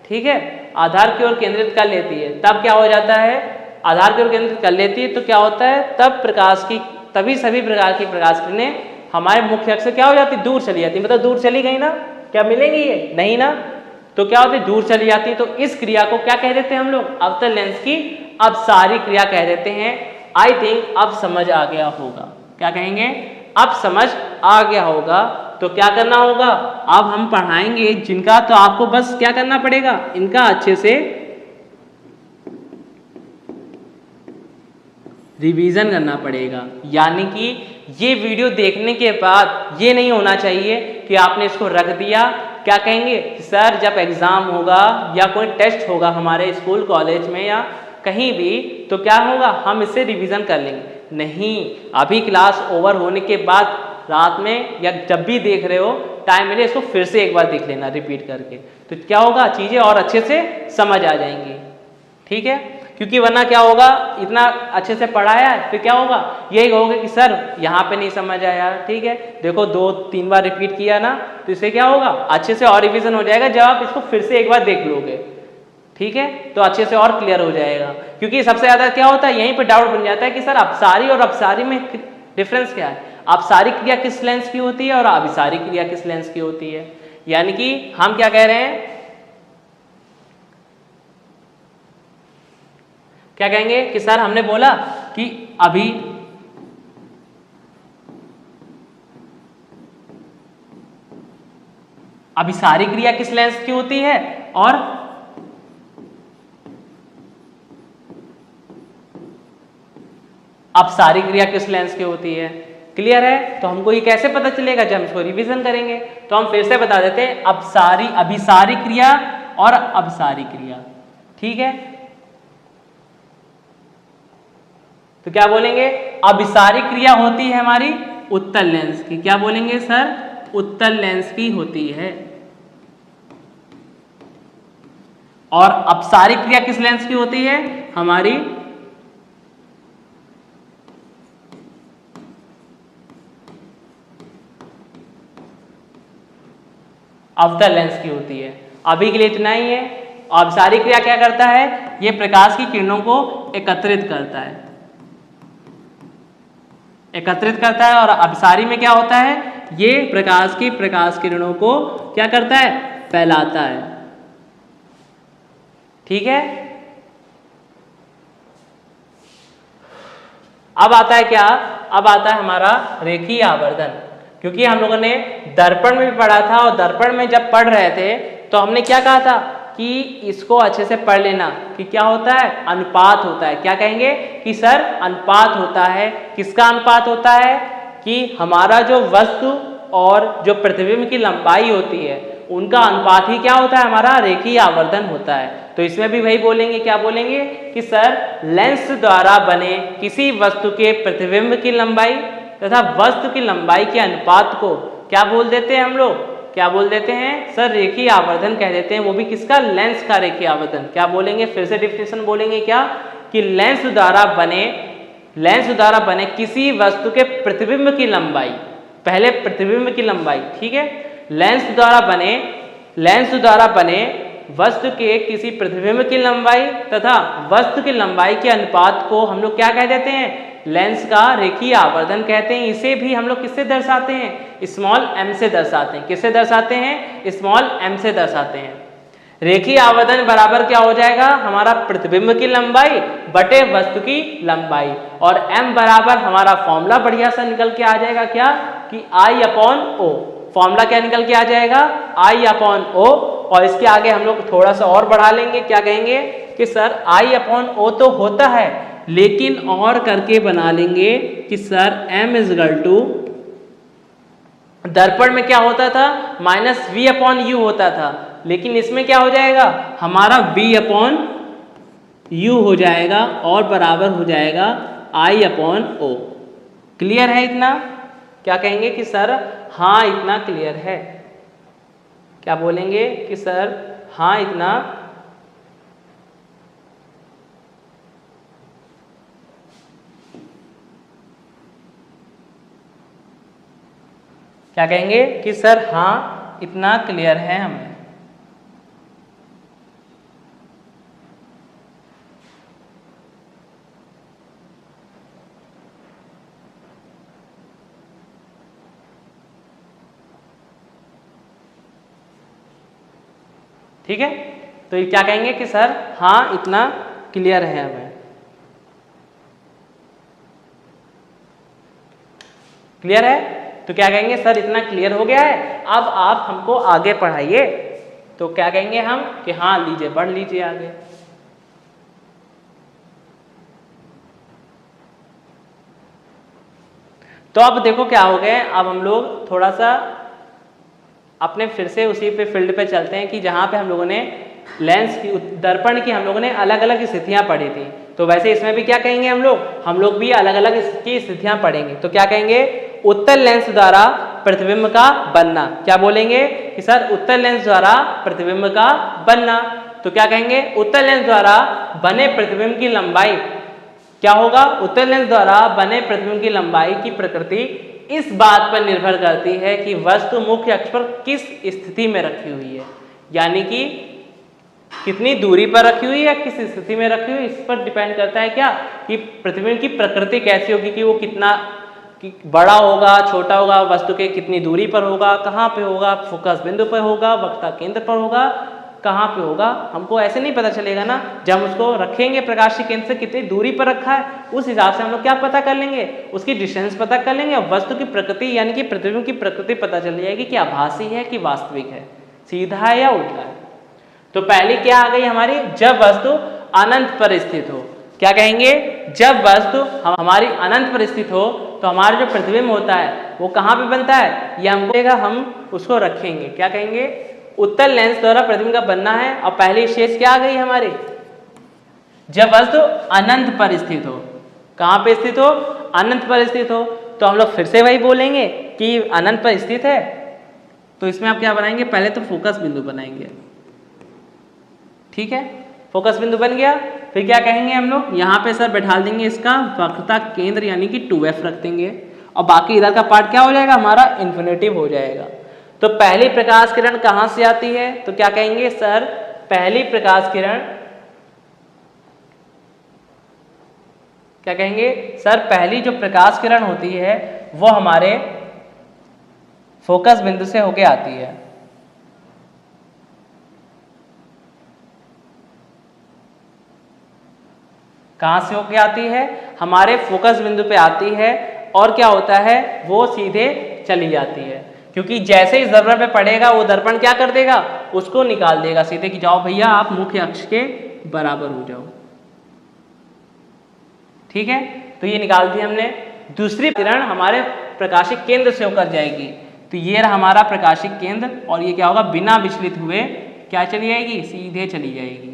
ठीक है, आधार की ओर केंद्रित कर लेती है। तब क्या हो जाता है, आधार की ओर केंद्रित कर लेती है तो क्या होता है, तभी सभी प्रकार की प्रकाश किरणें हमारे मुख्य अक्ष से क्या हो जाती, दूर चली जाती। मतलब दूर चली गई ना, क्या मिलेंगी ये, नहीं ना, तो क्या होती, दूर चली जाती। तो इस क्रिया को क्या कह देते हैं हम लोग, अवतल लेंस की अपसारी क्रिया कह देते हैं। आई थिंक अब समझ आ गया होगा, क्या कहेंगे, अब समझ आ गया होगा। तो क्या करना होगा, अब हम पढ़ाएंगे जिनका, तो आपको बस क्या करना पड़ेगा, इनका अच्छे से रिवीजन करना पड़ेगा। यानी कि ये वीडियो देखने के बाद ये नहीं होना चाहिए कि आपने इसको रख दिया, क्या कहेंगे सर जब एग्जाम होगा या कोई टेस्ट होगा हमारे स्कूल कॉलेज में या कहीं भी तो क्या होगा, हम इससे रिवीजन कर लेंगे। नहीं, अभी क्लास ओवर होने के बाद रात में या जब भी देख रहे हो, टाइम मिले, इसको फिर से एक बार देख लेना रिपीट करके, तो क्या होगा, चीज़ें और अच्छे से समझ आ जाएंगी। ठीक है, क्योंकि वरना क्या होगा, इतना अच्छे से पढ़ाया है, फिर क्या होगा, यही कहोगे कि सर यहाँ पे नहीं समझ आया। ठीक है, देखो 2-3 बार रिपीट किया ना, तो इससे क्या होगा, अच्छे से और रिवीजन हो जाएगा जब आप इसको फिर से एक बार देख लोगे। ठीक है, तो अच्छे से और क्लियर हो जाएगा। क्योंकि सबसे ज़्यादा क्या होता है, यहीं पर डाउट बन जाता है कि सर अपसारी और अपसारी में डिफरेंस क्या है, अपसारी क्रिया किस लेंस की होती है और अभिसारी क्रिया किस लेंस की होती है। यानी कि हम क्या कह रहे हैं, क्या कहेंगे कि सर हमने बोला कि अभिसारी क्रिया किस लेंस की होती है और अपसारी क्रिया किस लेंस की होती है। क्लियर है, तो हमको ये कैसे पता चलेगा, जब हम इसको रिवीजन करेंगे। तो हम फिर से बता देते हैं, अभिसारी क्रिया और अपसारी क्रिया। ठीक है, तो क्या बोलेंगे, अभिसारी क्रिया होती है हमारी उत्तल लेंस की। क्या बोलेंगे सर, उत्तल लेंस की होती है। और अपसारी क्रिया किस लेंस की होती है, हमारी अवतल लेंस की होती है। अभी के लिए इतना ही है। अपसारी क्रिया क्या करता है, ये प्रकाश की किरणों को एकत्रित करता है, और अपसारी में क्या होता है, ये प्रकाश किरणों को क्या करता है, फैलाता है। ठीक है, अब आता है क्या, अब आता है हमारा रेखीय आवर्धन। क्योंकि हम लोगों ने दर्पण में भी पढ़ा था, और दर्पण में जब पढ़ रहे थे तो हमने क्या कहा था कि इसको अच्छे से पढ़ लेना कि क्या होता है, अनुपात होता है। क्या कहेंगे कि सर अनुपात होता है। किसका अनुपात होता है, कि हमारा जो वस्तु और जो प्रतिबिंब की लंबाई होती है उनका अनुपात ही क्या होता है, हमारा रेखीय आवर्धन होता है। तो इसमें भी वही बोलेंगे, क्या बोलेंगे कि सर लेंस द्वारा बने किसी वस्तु के प्रतिबिंब की लंबाई तथा वस्तु की लंबाई के अनुपात को क्या बोल देते हैं हम लोग, क्या बोल देते हैं सर, रेखीय आवर्धन कह देते हैं। वो भी किसका, लेंस का रेखीय आवर्धन। क्या बोलेंगे, फिर से डिफिनेशन बोलेंगे, क्या कि लेंस द्वारा बने किसी वस्तु के प्रतिबिंब की लंबाई, पहले प्रतिबिंब की लंबाई, ठीक है, लेंस द्वारा बने वस्तु के किसी प्रतिबिंब की लंबाई तथा वस्तु की लंबाई के अनुपात को हम लोग क्या कह देते हैं, लेंस का रेखीय आवर्धन कहते हैं। इसे भी हम लोग किससे दर्शाते हैं, स्मॉल m से दर्शाते हैं। किससे दर्शाते हैं, स्मॉल m से दर्शाते हैं। रेखीय आवर्धन बराबर क्या हो जाएगा, हमारा प्रतिबिंब की लंबाई बटे वस्तु की लंबाई, और m बराबर हमारा फॉर्मूला बढ़िया सा निकल के आ जाएगा, क्या कि I/O। फॉर्मूला क्या निकल के आ जाएगा, I/O। और इसके आगे हम लोग थोड़ा सा और बढ़ा लेंगे, क्या कहेंगे कि सर I/O तो होता है, लेकिन और करके बना लेंगे कि सर m दर्पण में क्या होता था, -V/U होता था, लेकिन इसमें क्या हो जाएगा, हमारा V/U हो जाएगा और बराबर हो जाएगा I/O। क्लियर है इतना, क्या कहेंगे कि सर हाँ इतना क्लियर है। क्या बोलेंगे कि सर हाँ इतना क्या कहेंगे कि सर हाँ इतना क्लियर है हमें। ठीक है, तो ये क्या कहेंगे कि सर हाँ इतना क्लियर है हमें। क्लियर है, तो क्या कहेंगे सर इतना क्लियर हो गया है, अब आप हमको आगे पढ़ाइए। तो क्या कहेंगे हम कि हाँ लीजिए पढ़ लीजिए आगे। तो अब देखो क्या हो गए, अब हम लोग थोड़ा सा अपने फिर से उसी पे फील्ड पे चलते हैं कि जहाँ पे हम लोगों ने लेंस की दर्पण की हम लोगों ने अलग अलग स्थितियाँ पढ़ी थी। तो वैसे इसमें भी क्या कहेंगे हम लोग भी अलग अलग की स्थितियाँ पढ़ेंगे। तो क्या कहेंगे, उत्तल लेंस द्वारा प्रतिबिंब का बनना। क्या बोलेंगे कि सर उत्तल लेंस द्वारा प्रतिबिंब का बनना। तो क्या कहेंगे, उत्तल लेंस द्वारा बने प्रतिबिंब की लंबाई क्या होगा, उत्तल लेंस द्वारा बने प्रतिबिंब की लंबाई की प्रकृति इस बात पर निर्भर करती है कि वस्तु मुख्य अक्ष पर किस स्थिति में रखी हुई है, यानी कि कितनी दूरी पर रखी हुई है, किस स्थिति में रखी हुई, इस पर डिपेंड करता है क्या कि प्रतिबिंब की प्रकृति कैसी होगी, कि वो कितना बड़ा होगा, छोटा होगा, वस्तु के कितनी दूरी पर होगा, कहाँ पे होगा, फोकस बिंदु पर होगा, वक्ता केंद्र पर होगा, कहाँ पे होगा। हमको ऐसे नहीं पता चलेगा ना, जब हम उसको रखेंगे प्रकाश के केंद्र से कितनी दूरी पर रखा है, उस हिसाब से हम लोग क्या पता कर लेंगे, उसकी डिस्टेंस पता कर लेंगे और वस्तु की प्रकृति यानी कि प्रतिबिंब की प्रकृति पता चल जाएगी कि आभासी है कि वास्तविक है, सीधा है या उल्टा है। तो पहली क्या आ गई हमारी, जब वस्तु अनंत पर स्थित हो। क्या कहेंगे, जब वस्तु हमारी अनंत पर स्थित हो तो हमारा जो प्रतिबिंब होता है वो कहाँ पे बनता है, ये हमको देगा, हम उसको रखेंगे। क्या कहेंगे, उत्तल लेंस द्वारा प्रतिबिंब का बनना है। और पहली स्टेज क्या आ गई हमारी, जब वस्तु अनंत पर स्थित हो। कहाँ पे स्थित हो, अनंत पर स्थित हो। तो हम लोग फिर से वही बोलेंगे कि अनंत पर स्थित है। तो इसमें आप क्या बनाएंगे, पहले तो फोकस बिंदु बनाएंगे। ठीक है, फोकस बिंदु बन गया। फिर क्या कहेंगे हम लोग, यहाँ पे सर बैठा देंगे इसका वक्रता केंद्र यानी कि 2F रख देंगे और बाकी इधर का पार्ट क्या हो जाएगा हमारा, इन्फिनिटिव हो जाएगा। तो पहली प्रकाश किरण कहाँ से आती है, तो क्या कहेंगे सर पहली प्रकाश किरण, क्या कहेंगे सर पहली जो प्रकाश किरण होती है वो हमारे फोकस बिंदु से होके आती है। कहाँ से होके आती है, हमारे फोकस बिंदु पे आती है और क्या होता है वो सीधे चली जाती है, क्योंकि जैसे ही दर्पण पे पड़ेगा वो दर्पण क्या कर देगा, उसको निकाल देगा सीधे कि जाओ भैया आप मुख्य अक्ष के बराबर हो जाओ। ठीक है, तो ये निकाल दी हमने। दूसरी किरण हमारे प्रकाशिक केंद्र से होकर जाएगी। तो ये रहा हमारा प्रकाशिक केंद्र और ये क्या होगा, बिना विचलित हुए क्या चली जाएगी, सीधे चली जाएगी।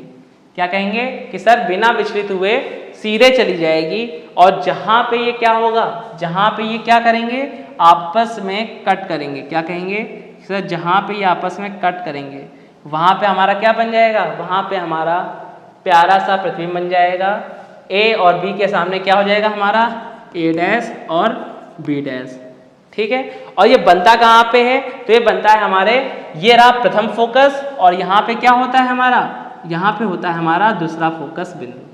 क्या कहेंगे कि सर बिना विचलित हुए सीधे चली जाएगी। और जहां पे ये क्या होगा, जहां पे ये क्या करेंगे, आपस में कट करेंगे। क्या कहेंगे सर, जहां पे ये आपस में कट करेंगे वहां पे हमारा क्या बन जाएगा, वहां पे हमारा प्यारा सा प्रतिबिंब बन जाएगा। ए और बी के सामने क्या हो जाएगा हमारा, ए डैश और बी डैश। ठीक है, और ये बनता कहाँ पे है, तो ये बनता है हमारे, ये रहा प्रथम फोकस और यहाँ पे क्या होता है हमारा, यहाँ पे होता है हमारा दूसरा फोकस बिंदु।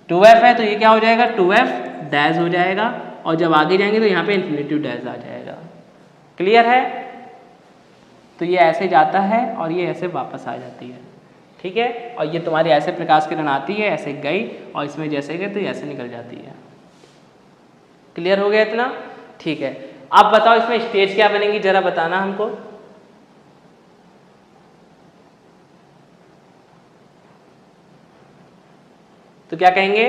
2F है तो ये क्या हो जाएगा, 2F डैश हो जाएगा और जब आगे जाएंगे तो यहाँ पे इन्फिनिटिव डैश आ जाएगा। क्लियर है, तो ये ऐसे जाता है और ये ऐसे वापस आ जाती है। ठीक है, और ये तुम्हारी ऐसे प्रकाश किरण आती है, ऐसे गई और इसमें जैसे गई तो ऐसे निकल जाती है। क्लियर हो गया इतना। ठीक है, अब बताओ इसमें स्टेज क्या बनेगी, जरा बताना हमको। तो क्या कहेंगे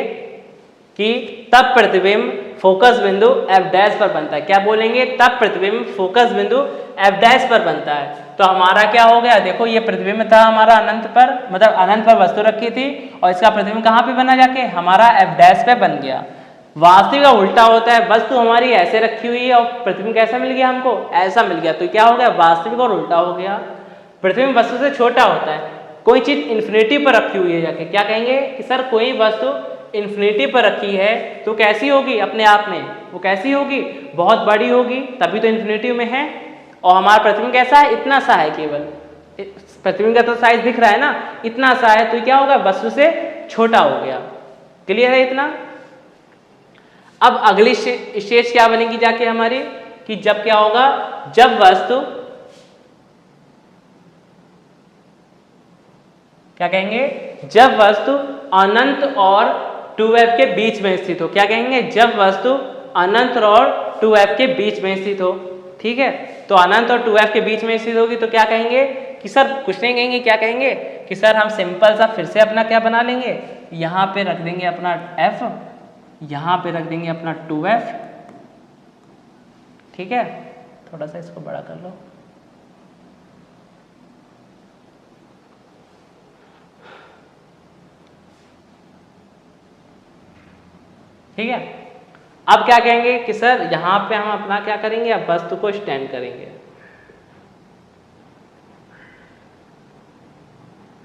कि तब प्रतिबिंब फोकस बिंदु F डैश पर बनता है। क्या बोलेंगे, तब प्रतिबिंब फोकस बिंदु F डैश पर बनता है। तो हमारा क्या हो गया, देखो ये प्रतिबिंब था हमारा अनंत पर, मतलब अनंत पर वस्तु रखी थी और इसका प्रतिबिंब कहाँ पे बना, जाके हमारा F डैश पे बन गया। वास्तविक का उल्टा होता है, वस्तु हमारी ऐसे रखी हुई है और प्रतिबिंब कैसा मिल गया हमको, ऐसा मिल गया। तो क्या हो गया, वास्तविक और उल्टा हो गया। पृथ्वी में वस्तु से छोटा होता है। कोई चीज इन्फिनिटी पर रखी हुई है जाके क्या कहेंगे कि सर कोई वस्तु इन्फिनिटी पर रखी है तो कैसी होगी अपने आप में, वो कैसी होगी, बहुत बड़ी होगी, तभी तो इन्फिनिटी में है। और हमारा पृथ्वी कैसा है, इतना सा है, केवल पृथ्वी का तो साइज दिख रहा है ना, इतना सा है, तो क्या होगा, वस्तु से छोटा हो गया। क्लियर है इतना। अब अगली स्टेज क्या बनेगी जाके हमारी, कि जब क्या होगा, जब वस्तु क्या कहेंगे, जब वस्तु अनंत और 2f के बीच में स्थित हो। क्या कहेंगे, जब वस्तु अनंत और 2f के बीच में स्थित हो। ठीक है, तो अनंत और 2f के बीच में स्थित होगी तो क्या कहेंगे कि सर कुछ नहीं कहेंगे, क्या कहेंगे कि सर हम सिंपल सा फिर से अपना क्या बना लेंगे, यहां पे रख देंगे अपना f, यहां पे रख देंगे अपना 2f। ठीक है, थोड़ा सा इसको बड़ा कर लो। ठीक है, अब क्या कहेंगे कि सर यहां पे हम अपना क्या करेंगे, अब वस्तु को स्टैंड करेंगे।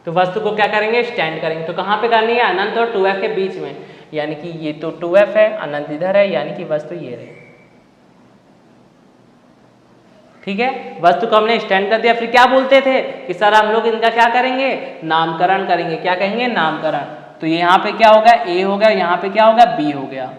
तो वस्तु को क्या करेंगे, स्टैंड करेंगे। तो कहां पे करनी है, अनंत और 2f के बीच में, यानी कि ये तो 2f है, अनंत इधर है, यानी कि वस्तु ये रही। ठीक है, वस्तु को हमने स्टैंड कर दिया। फिर क्या बोलते थे कि सर हम लोग इनका क्या करेंगे, नामकरण करेंगे। क्या कहेंगे, नामकरण। तो ये यहाँ पे क्या होगा, ए हो गया, यहाँ पे क्या होगा, बी हो गया।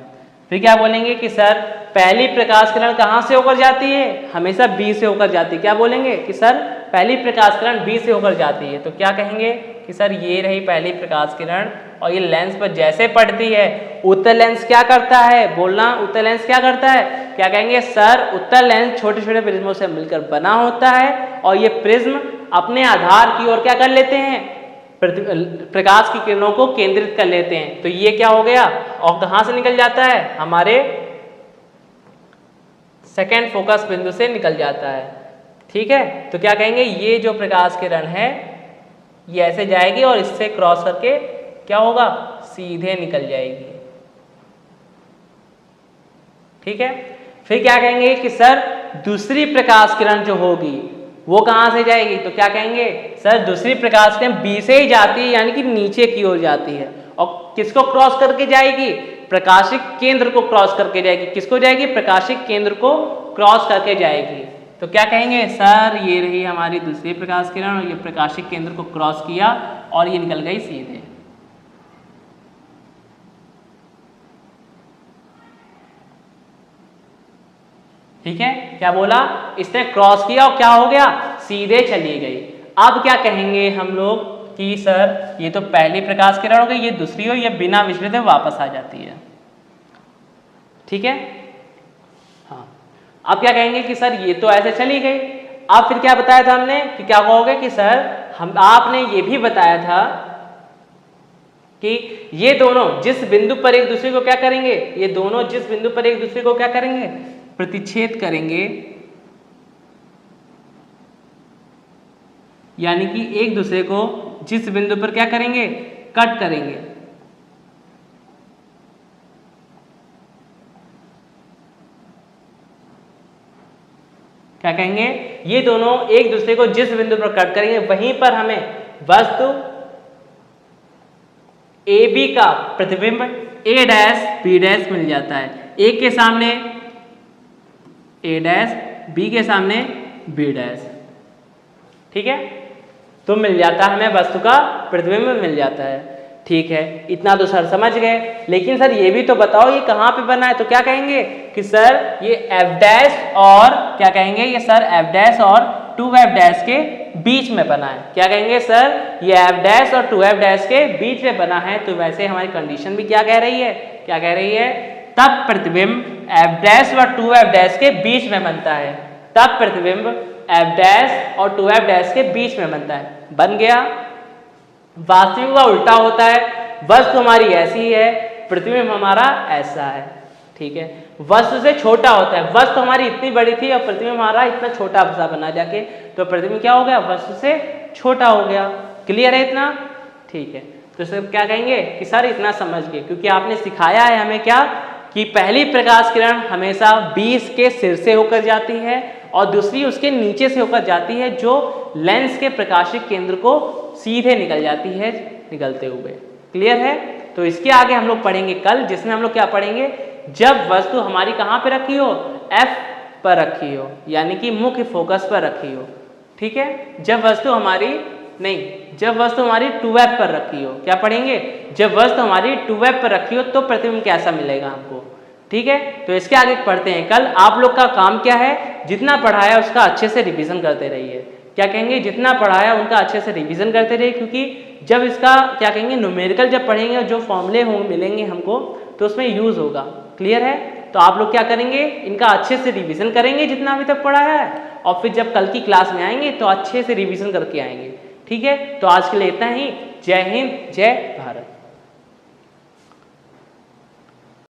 फिर क्या बोलेंगे कि सर पहली प्रकाश किरण कहाँ से होकर जाती है, हमेशा बी से होकर जाती है। क्या बोलेंगे कि सर पहली प्रकाश किरण बी से होकर जाती है। तो क्या कहेंगे कि सर ये रही पहली प्रकाश किरण, और ये लेंस पर जैसे पड़ती है, उत्तल लेंस क्या करता है, बोलना, उत्तल लेंस क्या करता है। क्या कहेंगे, सर उत्तल लेंस छोटे छोटे प्रिज्मों से मिलकर बना होता है, और ये प्रिज्म अपने आधार की ओर क्या कर लेते हैं, प्रकाश की किरणों को केंद्रित कर लेते हैं। तो ये क्या हो गया, और कहां से निकल जाता है, हमारे सेकेंड फोकस बिंदु से निकल जाता है। ठीक है, तो क्या कहेंगे, ये जो प्रकाश किरण है ये ऐसे जाएगी और इससे क्रॉस करके क्या होगा, सीधे निकल जाएगी। ठीक है, फिर क्या कहेंगे कि सर दूसरी प्रकाश किरण जो होगी वो कहां से जाएगी। तो क्या कहेंगे, सर दूसरी प्रकाश किरण बी से ही जाती है, यानी कि नीचे की ओर जाती है, और किसको क्रॉस करके जाएगी, प्रकाशिक केंद्र को क्रॉस करके जाएगी। किसको जाएगी, प्रकाशिक केंद्र को क्रॉस करके जाएगी। तो क्या कहेंगे, सर ये रही हमारी दूसरी प्रकाश किरण, और ये प्रकाशिक केंद्र को क्रॉस किया और ये निकल गई सीधे। ठीक है, क्या बोला, इसने क्रॉस किया और क्या हो गया, सीधे चली गई। अब क्या कहेंगे हम लोग कि सर ये तो पहली प्रकाश किरण हो गई, ये दूसरी हो, ये बिना विचलित वापस आ जाती है। ठीक है, हाँ, अब क्या कहेंगे कि सर ये तो ऐसे चली गई। अब फिर क्या बताया था हमने कि क्या कहोगे कि सर आपने ये भी बताया था कि ये दोनों जिस बिंदु पर एक दूसरे को क्या करेंगे, ये दोनों जिस बिंदु पर एक दूसरे को क्या करेंगे, प्रतिच्छेद करेंगे, यानी कि एक दूसरे को जिस बिंदु पर क्या करेंगे, कट करेंगे। क्या कहेंगे, ये दोनों एक दूसरे को जिस बिंदु पर कट करेंगे वहीं पर हमें वस्तु ए बी का प्रतिबिंब ए डैश बी डैश मिल जाता है। ए के सामने ए डैश, बी के सामने बी डैश। ठीक है, तो मिल जाता है हमें वस्तु का प्रतिबिंब मिल जाता है। ठीक है, इतना तो सर समझ गए, लेकिन सर ये भी तो बताओ ये कहाँ पे बना है। तो क्या कहेंगे कि सर ये एफ डैश और क्या कहेंगे, ये सर एफ डैश और 2f डैश के बीच में बना है। क्या कहेंगे, सर ये एफ डैश और 2f डैश के बीच में बना है। तो वैसे हमारी कंडीशन भी क्या कह रही है, क्या कह रही है, तब प्रतिबिंब एफ डैश व 2f डैश के बीच में बनता है। तब प्रतिबिंब एफ डैश और 2f डैश के बीच में बनता है। बन गया। वास्तविक का उल्टा होता है, वस्तु हमारी ऐसी है, प्रतिबिंब हमारा ऐसा है। ठीक है, वस्तु से छोटा होता है, वस्तु हमारी इतनी बड़ी थी और प्रतिबिंब हमारा इतना छोटा सा बना जाके, तो प्रतिबिंब क्या हो गया, वस्तु से छोटा हो गया। क्लियर है इतना। ठीक है, तो सर क्या कहेंगे कि सर इतना समझ गए, क्योंकि आपने सिखाया है हमें क्या कि पहली प्रकाश किरण हमेशा 20 के सिर से होकर जाती है और दूसरी उसके नीचे से होकर जाती है जो लेंस के प्रकाशिक केंद्र को सीधे निकल जाती है निकलते हुए। क्लियर है? तो इसके आगे हम लोग पढ़ेंगे कल, जिसमें हम लोग क्या पढ़ेंगे, जब वस्तु हमारी कहाँ पे रखी हो, F पर रखी हो, यानी कि मुख्य फोकस पर रखी हो। ठीक है, जब वस्तु हमारी जब वस्तु हमारी 2F पर रखी हो, क्या पढ़ेंगे, जब वस्तु हमारी 2F पर रखी हो तो प्रतिबिंब कैसा मिलेगा हमको। ठीक है, तो इसके आगे पढ़ते हैं कल। आप लोग का काम क्या है, जितना पढ़ाया उसका अच्छे से रिवीजन करते रहिए। क्या कहेंगे, जितना पढ़ाया उनका अच्छे से रिवीजन करते रहिए, क्योंकि जब इसका क्या कहेंगे न्यूमेरिकल जब पढ़ेंगे जो फॉर्मूले मिलेंगे हमको तो उसमें यूज होगा। क्लियर है? तो आप लोग क्या करेंगे, इनका अच्छे से रिवीजन करेंगे जितना अभी तक पढ़ाया है, और फिर जब कल की क्लास में आएंगे तो अच्छे से रिवीजन करके आएंगे। ठीक है, तो आज के लिए इतना ही। जय हिंद, जय भारत।